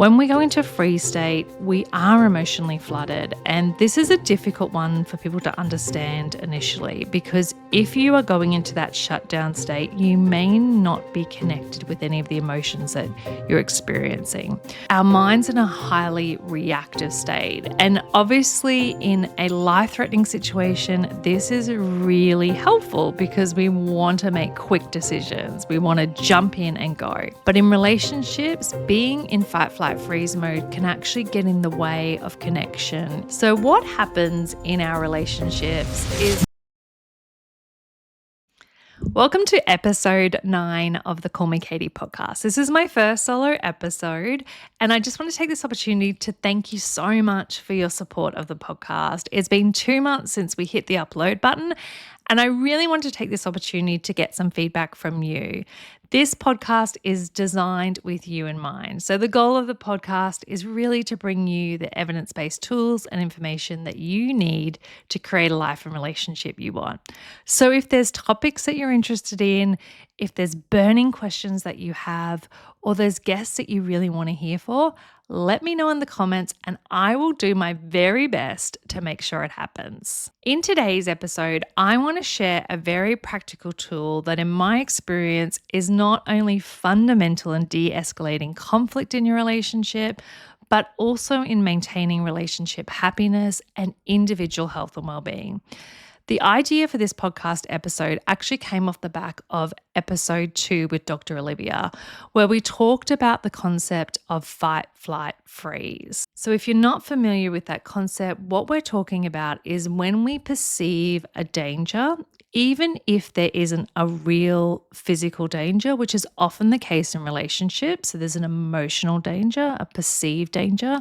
When we go into freeze state, we are emotionally flooded, and this is a difficult one for people to understand initially because if you are going into that shutdown state, you may not be connected with any of the emotions that you're experiencing. Our mind's in a highly reactive state, and obviously in a life-threatening situation, this is really helpful because we want to make quick decisions. We want to jump in and go. But in relationships, being in fight, flight, freeze mode can actually get in the way of connection. So what happens in our relationships is... Welcome to episode 9 of the Call Me Katie podcast. This is my first solo episode, and I just want to take this opportunity to thank you so much for your support of the podcast. It's been 2 months since we hit the upload button, and I really want to take this opportunity to get some feedback from you. This podcast is designed with you in mind. So the goal of the podcast is really to bring you the evidence-based tools and information that you need to create a life and relationship you want. So if there's topics that you're interested in, if there's burning questions that you have, or there's guests that you really want to hear for, let me know in the comments and I will do my very best to make sure it happens. In today's episode, I want to share a very practical tool that in my experience is not only fundamental in de-escalating conflict in your relationship, but also in maintaining relationship happiness and individual health and well-being. The idea for this podcast episode actually came off the back of episode 2 with Dr. Olivia, where we talked about the concept of fight, flight, freeze. So if you're not familiar with that concept, what we're talking about is when we perceive a danger, even if there isn't a real physical danger, which is often the case in relationships, so there's an emotional danger, a perceived danger,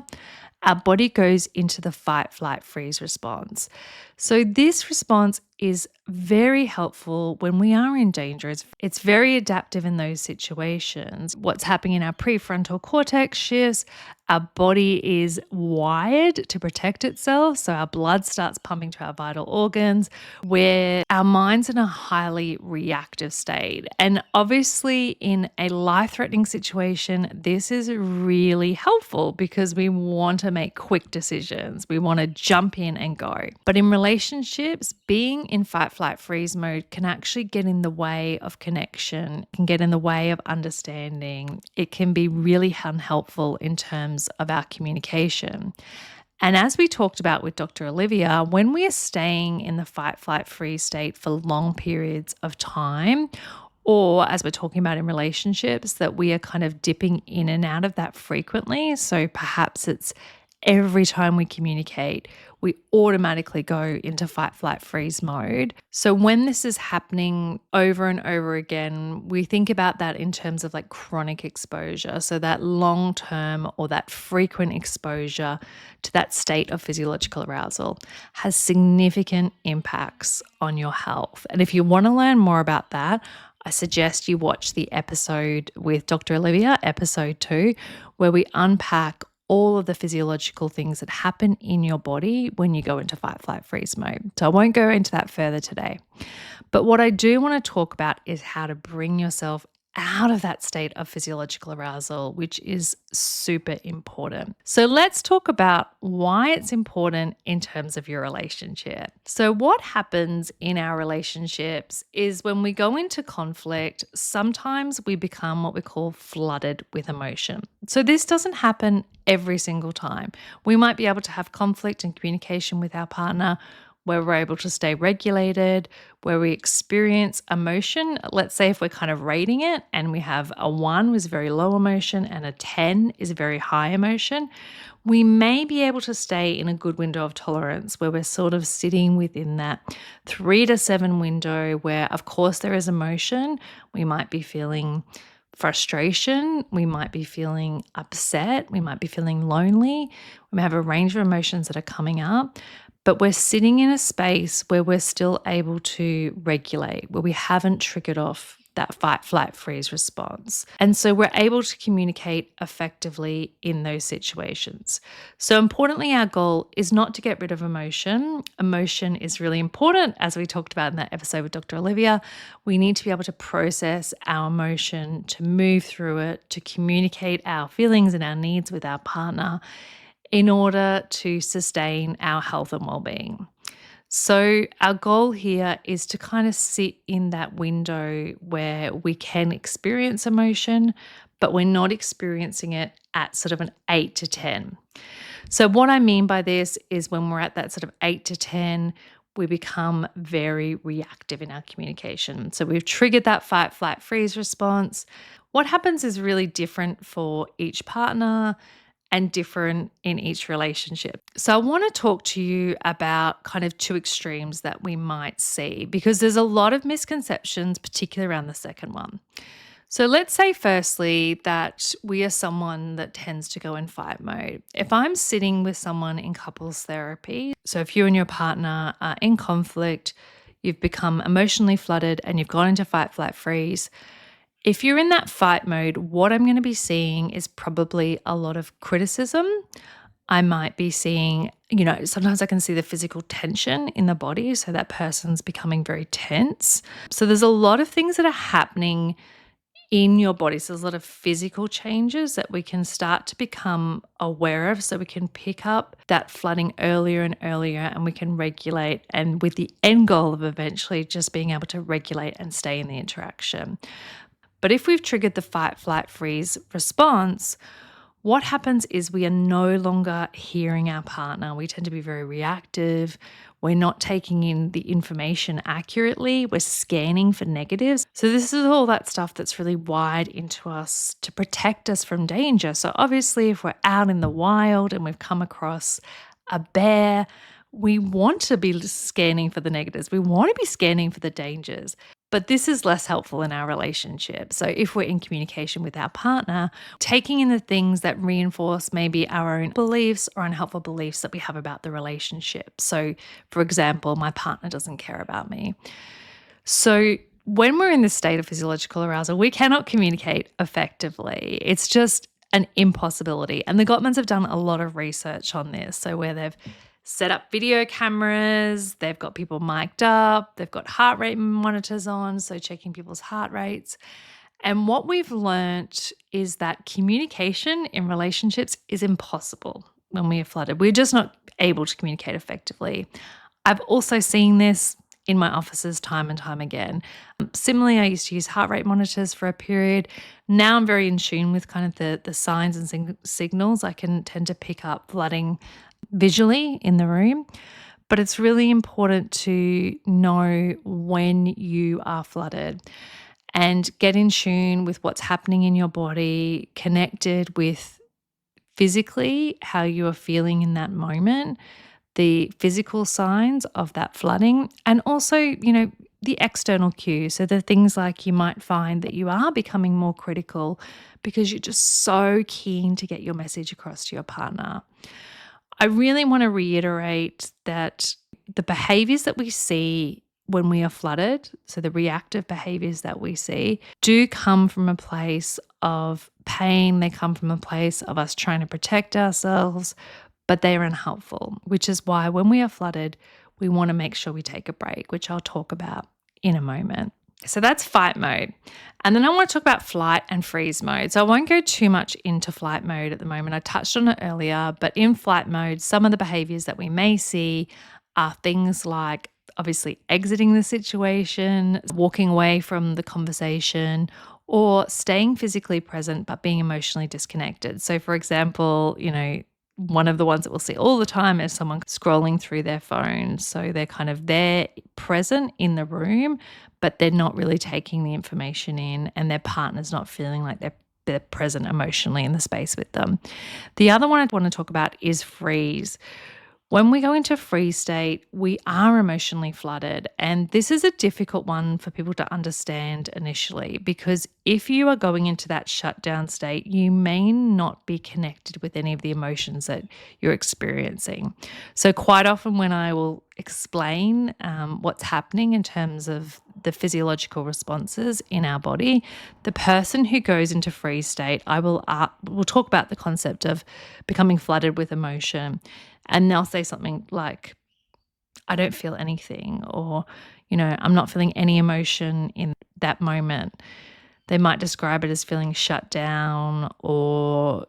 our body goes into the fight, flight, freeze response. So this response is very helpful when we are in danger. It's very adaptive in those situations. What's happening in our prefrontal cortex shifts. Our body is wired to protect itself. So our blood starts pumping to our vital organs, where our mind's in a highly reactive state. And obviously in a life-threatening situation, this is really helpful because we want to make quick decisions. We want to jump in and go. But in relationships, being in fight, flight, freeze mode can actually get in the way of connection, can get in the way of understanding. It can be really unhelpful in terms of our communication. And as we talked about with Dr. Olivia, when we are staying in the fight, flight, freeze state for long periods of time, or as we're talking about in relationships, that we are kind of dipping in and out of that frequently. So perhaps it's every time we communicate, we automatically go into fight, flight, freeze mode. So when this is happening over and over again, we think about that in terms of like chronic exposure. So that long-term or that frequent exposure to that state of physiological arousal has significant impacts on your health. And if you want to learn more about that, I suggest you watch the episode with Dr. Olivia, episode 2, where we unpack all of the physiological things that happen in your body when you go into fight, flight, freeze mode. So I won't go into that further today. But what I do want to talk about is how to bring yourself out of that state of physiological arousal, which is super important. So let's talk about why it's important in terms of your relationship. So what happens in our relationships is when we go into conflict, sometimes we become what we call flooded with emotion. So this doesn't happen every single time. We might be able to have conflict and communication with our partner where we're able to stay regulated, where we experience emotion. Let's say if we're kind of rating it and we have a 1 is very low emotion and a 10 is very high emotion, we may be able to stay in a good window of tolerance where we're sort of sitting within that 3 to 7 window where, of course, there is emotion. We might be feeling frustration, we might be feeling upset, we might be feeling lonely, we may have a range of emotions that are coming up. But we're sitting in a space where we're still able to regulate, where we haven't triggered off that fight, flight, freeze response. And so we're able to communicate effectively in those situations. So importantly, our goal is not to get rid of emotion. Emotion is really important, as we talked about in that episode with Dr. Olivia. We need to be able to process our emotion, to move through it, to communicate our feelings and our needs with our partner in order to sustain our health and well-being. So our goal here is to kind of sit in that window where we can experience emotion, but we're not experiencing it at sort of an 8 to 10. So what I mean by this is when we're at that sort of 8 to 10, we become very reactive in our communication. So we've triggered that fight, flight, freeze response. What happens is really different for each partner and different in each relationship. So I want to talk to you about kind of two extremes that we might see, because there's a lot of misconceptions, particularly around the second one. So let's say firstly that we are someone that tends to go in fight mode. If I'm sitting with someone in couples therapy, so if you and your partner are in conflict, you've become emotionally flooded and you've gone into fight, flight, freeze, if you're in that fight mode, what I'm going to be seeing is probably a lot of criticism. I might be seeing, sometimes I can see the physical tension in the body. So that person's becoming very tense. So there's a lot of things that are happening in your body. So there's a lot of physical changes that we can start to become aware of. So we can pick up that flooding earlier and earlier, and we can regulate, and with the end goal of eventually just being able to regulate and stay in the interaction. But if we've triggered the fight, flight, freeze response, what happens is we are no longer hearing our partner. We tend to be very reactive. We're not taking in the information accurately. We're scanning for negatives. So this is all that stuff that's really wired into us to protect us from danger. So obviously, if we're out in the wild and we've come across a bear, we want to be scanning for the negatives. We want to be scanning for the dangers. But this is less helpful in our relationship. So if we're in communication with our partner, taking in the things that reinforce maybe our own beliefs or unhelpful beliefs that we have about the relationship. So for example, my partner doesn't care about me. So when we're in this state of physiological arousal, we cannot communicate effectively. It's just an impossibility. And the Gottmans have done a lot of research on this. So where they've set up video cameras, they've got people mic'd up, they've got heart rate monitors on, so checking people's heart rates. And what we've learnt is that communication in relationships is impossible when we are flooded. We're just not able to communicate effectively. I've also seen this in my offices time and time again. Similarly, I used to use heart rate monitors for a period. Now I'm very in tune with kind of the signs and signals. I can tend to pick up flooding visually in the room, but it's really important to know when you are flooded and get in tune with what's happening in your body, connected with physically how you are feeling in that moment, the physical signs of that flooding, and also, the external cues. So the things like you might find that you are becoming more critical because you're just so keen to get your message across to your partner. I really want to reiterate that the behaviors that we see when we are flooded, so the reactive behaviors that we see, do come from a place of pain. They come from a place of us trying to protect ourselves, but they are unhelpful, which is why when we are flooded, we want to make sure we take a break, which I'll talk about in a moment. So that's fight mode. And then I want to talk about flight and freeze mode. So I won't go too much into flight mode at the moment. I touched on it earlier, but in flight mode, some of the behaviors that we may see are things like obviously exiting the situation, walking away from the conversation, or staying physically present but being emotionally disconnected. So for example, one of the ones that we'll see all the time is someone scrolling through their phone. So they're kind of there present in the room, but they're not really taking the information in, and their partner's not feeling like they're present emotionally in the space with them. The other one I want to talk about is freeze, When we go into freeze state, we are emotionally flooded. And this is a difficult one for people to understand initially, because if you are going into that shutdown state, you may not be connected with any of the emotions that you're experiencing. So quite often when I will explain what's happening in terms of the physiological responses in our body, the person who goes into freeze state, we'll talk about the concept of becoming flooded with emotion. And they'll say something like, I don't feel anything, or, I'm not feeling any emotion in that moment. They might describe it as feeling shut down or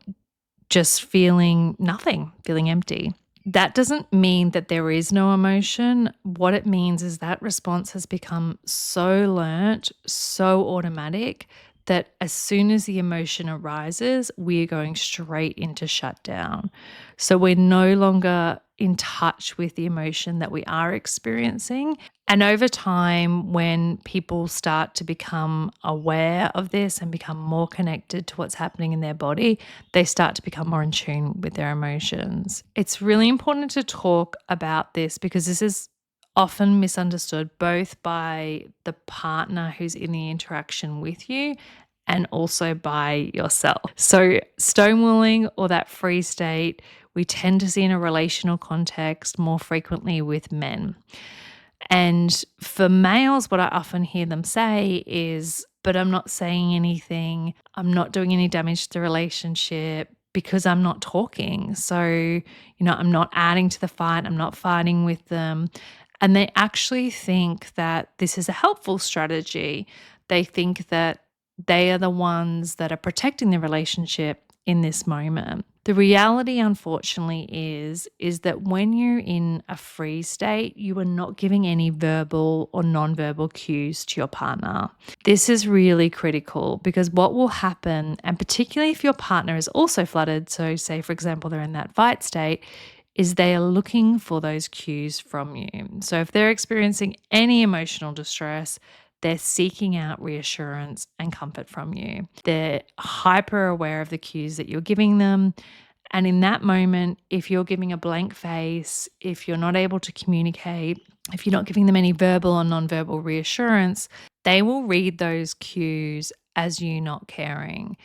just feeling nothing, feeling empty. That doesn't mean that there is no emotion. What it means is that response has become so learnt, so automatic, that as soon as the emotion arises, we're going straight into shutdown. So we're no longer in touch with the emotion that we are experiencing. And over time, when people start to become aware of this and become more connected to what's happening in their body, they start to become more in tune with their emotions. It's really important to talk about this because this is often misunderstood both by the partner who's in the interaction with you and also by yourself. So stonewalling, or that freeze state, we tend to see in a relational context more frequently with men. And for males, what I often hear them say is, but I'm not saying anything. I'm not doing any damage to the relationship because I'm not talking. So, I'm not adding to the fight. I'm not fighting with them. And they actually think that this is a helpful strategy. They think that they are the ones that are protecting the relationship in this moment. The reality, unfortunately, is that when you're in a freeze state, you are not giving any verbal or non-verbal cues to your partner. This is really critical because what will happen, and particularly if your partner is also flooded, so say, for example, they're in that fight state, is they are looking for those cues from you. So if they're experiencing any emotional distress, they're seeking out reassurance and comfort from you. They're hyper aware of the cues that you're giving them. And in that moment, if you're giving a blank face, if you're not able to communicate, if you're not giving them any verbal or nonverbal reassurance, they will read those cues as you not caring.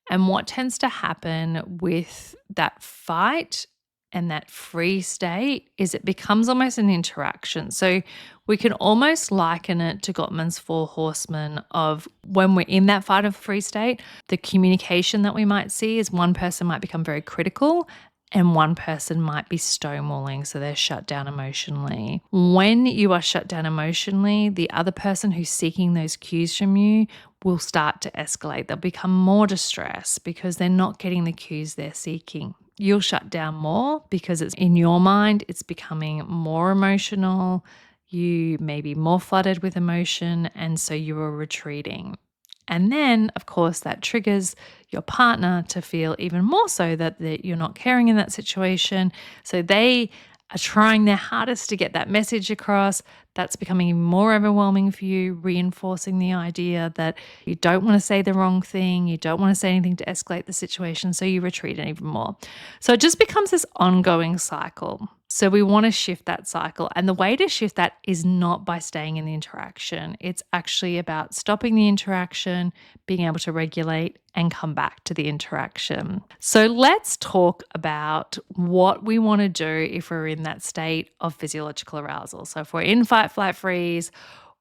And what tends to happen with that fight and that free state is it becomes almost an interaction. So we can almost liken it to Gottman's four horsemen of when we're in that fight of free state, the communication that we might see is one person might become very critical and one person might be stonewalling, so they're shut down emotionally. When you are shut down emotionally, the other person who's seeking those cues from you will start to escalate. They'll become more distressed because they're not getting the cues they're seeking. You'll shut down more because it's in your mind, it's becoming more emotional. You may be more flooded with emotion, and so you are retreating. And then, of course, that triggers your partner to feel even more so that you're not caring in that situation. So they are trying their hardest to get that message across. That's becoming even more overwhelming for you, reinforcing the idea that you don't want to say the wrong thing. You don't want to say anything to escalate the situation. So you retreat even more. So it just becomes this ongoing cycle. So we want to shift that cycle. And the way to shift that is not by staying in the interaction. It's actually about stopping the interaction, being able to regulate and come back to the interaction. So let's talk about what we want to do if we're in that state of physiological arousal. So if we're in fight, flight, freeze,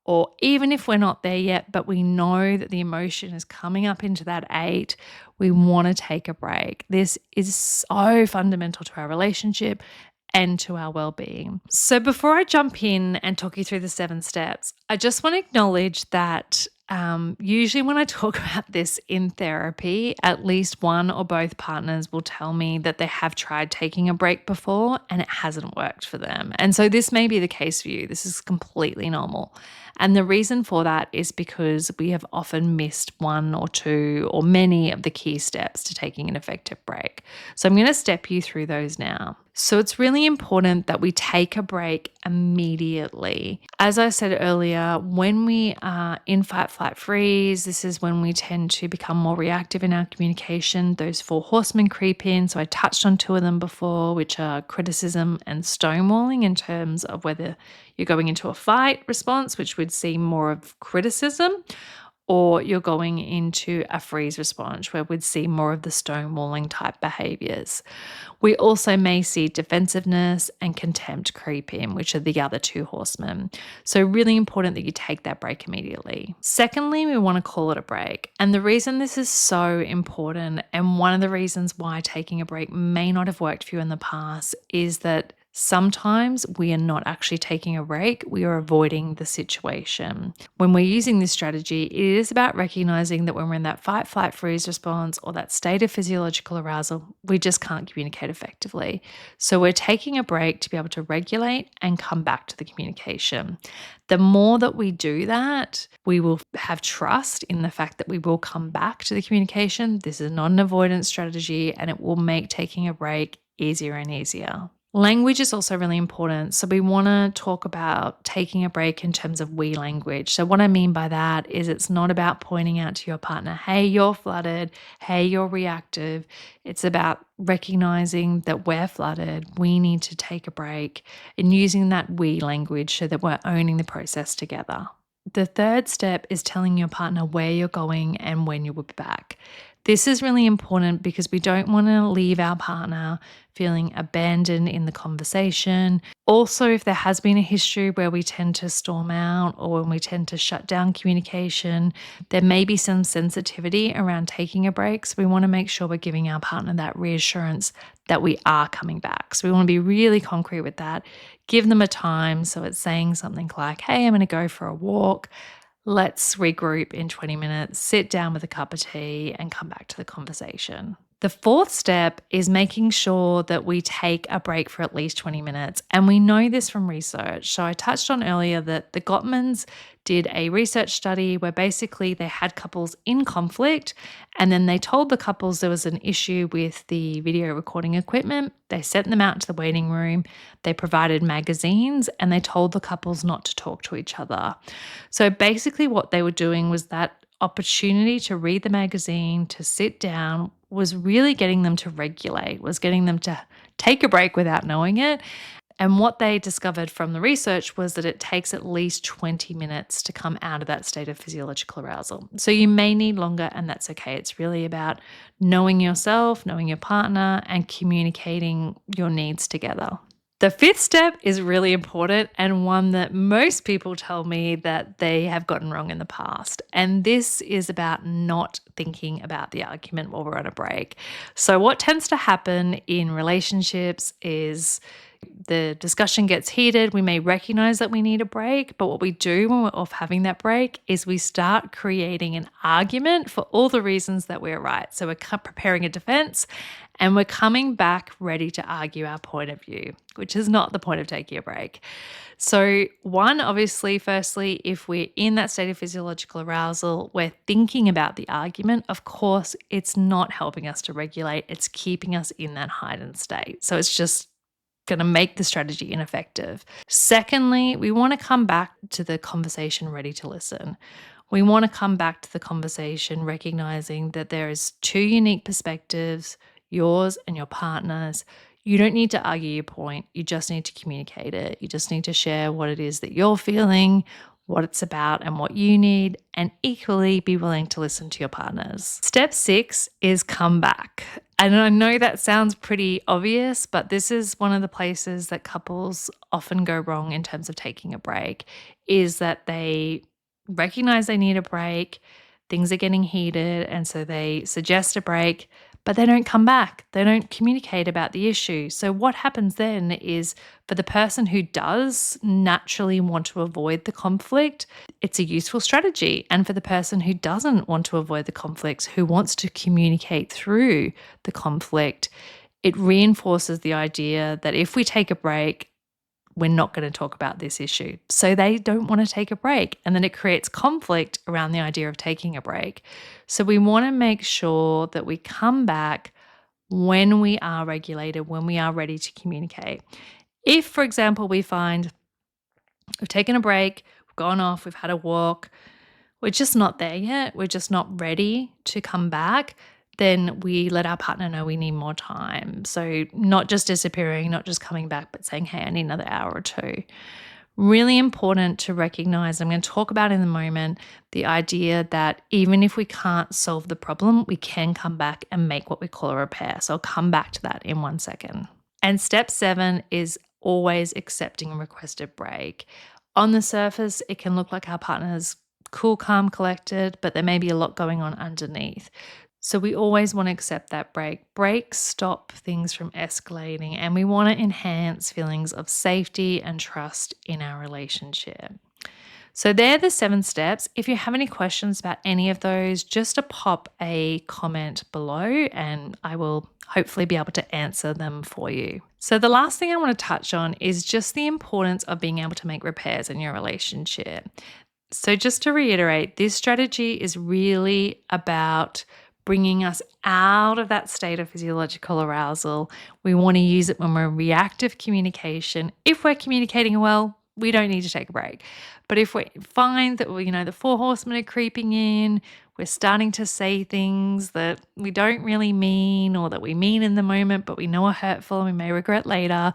or even if we're not there yet, but we know that the emotion is coming up into that 8, we want to take a break. This is so fundamental to our relationship and to our well-being. So before I jump in and talk you through the 7 steps, I just want to acknowledge that usually when I talk about this in therapy, at least one or both partners will tell me that they have tried taking a break before and it hasn't worked for them. And so this may be the case for you. This is completely normal. And the reason for that is because we have often missed one or two or many of the key steps to taking an effective break. So I'm going to step you through those now. So it's really important that we take a break immediately. As I said earlier, when we are in fight, flight, freeze, this is when we tend to become more reactive in our communication. Those four horsemen creep in. So I touched on two of them before, which are criticism and stonewalling, in terms of whether you're going into a fight response, which would see more of criticism, or you're going into a freeze response where we'd see more of the stonewalling type behaviors. We also may see defensiveness and contempt creep in, which are the other two horsemen. So, really important that you take that break immediately. Secondly, we want to call it a break. And the reason this is so important, and one of the reasons why taking a break may not have worked for you in the past, is that sometimes we are not actually taking a break, we are avoiding the situation. When we're using this strategy, it is about recognizing that when we're in that fight, flight, freeze response or that state of physiological arousal, we just can't communicate effectively. So we're taking a break to be able to regulate and come back to the communication. The more that we do that, we will have trust in the fact that we will come back to the communication. This is not an avoidance strategy, and it will make taking a break easier and easier. Language is also really important. So we want to talk about taking a break in terms of we language. So what I mean by that is it's not about pointing out to your partner, hey, you're flooded, hey, you're reactive. It's about recognizing that we're flooded. We need to take a break, and using that we language so that we're owning the process together. The third step is telling your partner where you're going and when you will be back. This is really important because we don't want to leave our partner feeling abandoned in the conversation. Also, if there has been a history where we tend to storm out or when we tend to shut down communication, there may be some sensitivity around taking a break. So we want to make sure we're giving our partner that reassurance that we are coming back. So we want to be really concrete with that. Give them a time. So it's saying something like, hey, I'm going to go for a walk. Let's regroup in 20 minutes, sit down with a cup of tea, and come back to the conversation. The fourth step is making sure that we take a break for at least 20 minutes. And we know this from research. So I touched on earlier that the Gottmans did a research study where basically they had couples in conflict, and then they told the couples there was an issue with the video recording equipment. They sent them out to the waiting room. They provided magazines, and they told the couples not to talk to each other. So basically what they were doing was that opportunity to read the magazine, to sit down, was really getting them to regulate, was getting them to take a break without knowing it. And what they discovered from the research was that it takes at least 20 minutes to come out of that state of physiological arousal. So you may need longer, and that's okay. It's really about knowing yourself, knowing your partner, and communicating your needs together. The fifth step is really important, and one that most people tell me that they have gotten wrong in the past. And this is about not thinking about the argument while we're on a break. So what tends to happen in relationships is the discussion gets heated. We may recognize that we need a break, but what we do when we're off having that break is we start creating an argument for all the reasons that we're right. So we're preparing a defense, and we're coming back ready to argue our point of view, which is not the point of taking a break. So one, obviously, firstly, if we're in that state of physiological arousal, we're thinking about the argument. Of course, it's not helping us to regulate. It's keeping us in that heightened state. So it's just going to make the strategy ineffective. Secondly, we want to come back to the conversation ready to listen. We want to come back to the conversation recognizing that there is two unique perspectives, yours and your partner's. You don't need to argue your point. You just need to communicate it. You just need to share what it is that you're feeling, what it's about, and what you need, and equally be willing to listen to your partners. Step 6 is come back. And I know that sounds pretty obvious, but this is one of the places that couples often go wrong in terms of taking a break, is that they recognize they need a break, things are getting heated, and so they suggest a break, but they don't come back. They don't communicate about the issue. So what happens then is, for the person who does naturally want to avoid the conflict, it's a useful strategy. And for the person who doesn't want to avoid the conflicts, who wants to communicate through the conflict, it reinforces the idea that if we take a break, we're not going to talk about this issue. So they don't want to take a break. And then it creates conflict around the idea of taking a break. So we want to make sure that we come back when we are regulated, when we are ready to communicate. If, for example, we find we've taken a break, we've gone off, we've had a walk, we're just not there yet, we're just not ready to come back, then we let our partner know we need more time. So not just disappearing, not just coming back, but saying, hey, I need another hour or two. Really important to recognize, I'm going to talk about in a moment, the idea that even if we can't solve the problem, we can come back and make what we call a repair. So I'll come back to that in 1 second. And step 7 is always accepting a requested break. On the surface, it can look like our partner's cool, calm, collected, but there may be a lot going on underneath. So we always want to accept that break. Breaks stop things from escalating, and we want to enhance feelings of safety and trust in our relationship. So they're the 7 steps. If you have any questions about any of those, just pop a comment below and I will hopefully be able to answer them for you. So the last thing I want to touch on is just the importance of being able to make repairs in your relationship. So just to reiterate, this strategy is really about bringing us out of that state of physiological arousal. We want to use it when we're in reactive communication. If we're communicating well, we don't need to take a break. But if we find that, the 4 horsemen are creeping in, we're starting to say things that we don't really mean or that we mean in the moment, but we know are hurtful and we may regret later,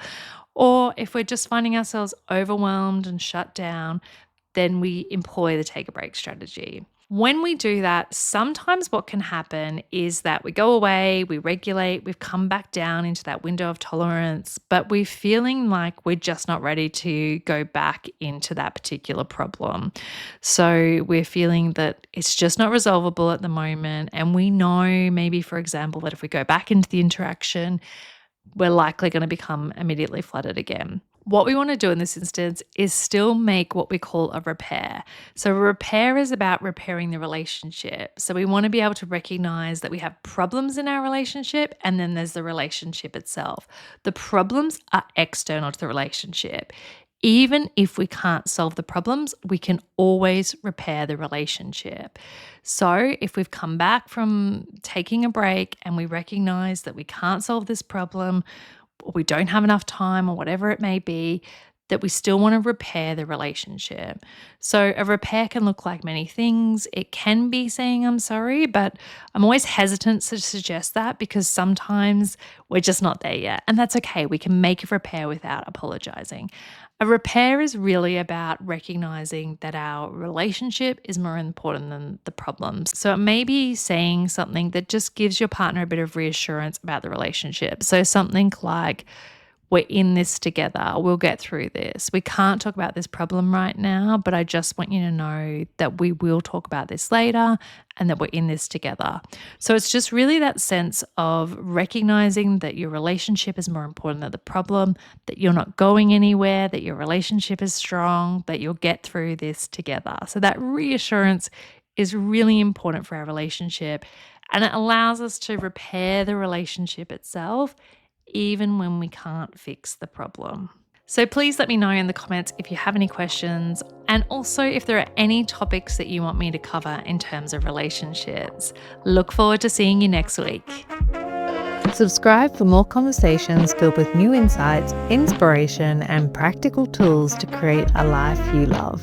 or if we're just finding ourselves overwhelmed and shut down, then we employ the take a break strategy. When we do that, sometimes what can happen is that we go away, we regulate, we've come back down into that window of tolerance, but we're feeling like we're just not ready to go back into that particular problem. So we're feeling that it's just not resolvable at the moment. And we know maybe, for example, that if we go back into the interaction, we're likely going to become immediately flooded again. What we want to do in this instance is still make what we call a repair. So a repair is about repairing the relationship. So we want to be able to recognize that we have problems in our relationship and then there's the relationship itself. The problems are external to the relationship. Even if we can't solve the problems, we can always repair the relationship. So if we've come back from taking a break and we recognize that we can't solve this problem, or we don't have enough time or whatever it may be, that we still want to repair the relationship. So a repair can look like many things. It can be saying I'm sorry, but I'm always hesitant to suggest that because sometimes we're just not there yet. And that's okay. We can make a repair without apologizing. A repair is really about recognizing that our relationship is more important than the problems. So it may be saying something that just gives your partner a bit of reassurance about the relationship. So something like, we're in this together. We'll get through this. We can't talk about this problem right now, but I just want you to know that we will talk about this later and that we're in this together. So it's just really that sense of recognizing that your relationship is more important than the problem, that you're not going anywhere, that your relationship is strong, that you'll get through this together. So that reassurance is really important for our relationship, and it allows us to repair the relationship itself even when we can't fix the problem. So please let me know in the comments if you have any questions, and also if there are any topics that you want me to cover in terms of relationships. Look forward to seeing you next week. Subscribe for more conversations filled with new insights, inspiration, and practical tools to create a life you love.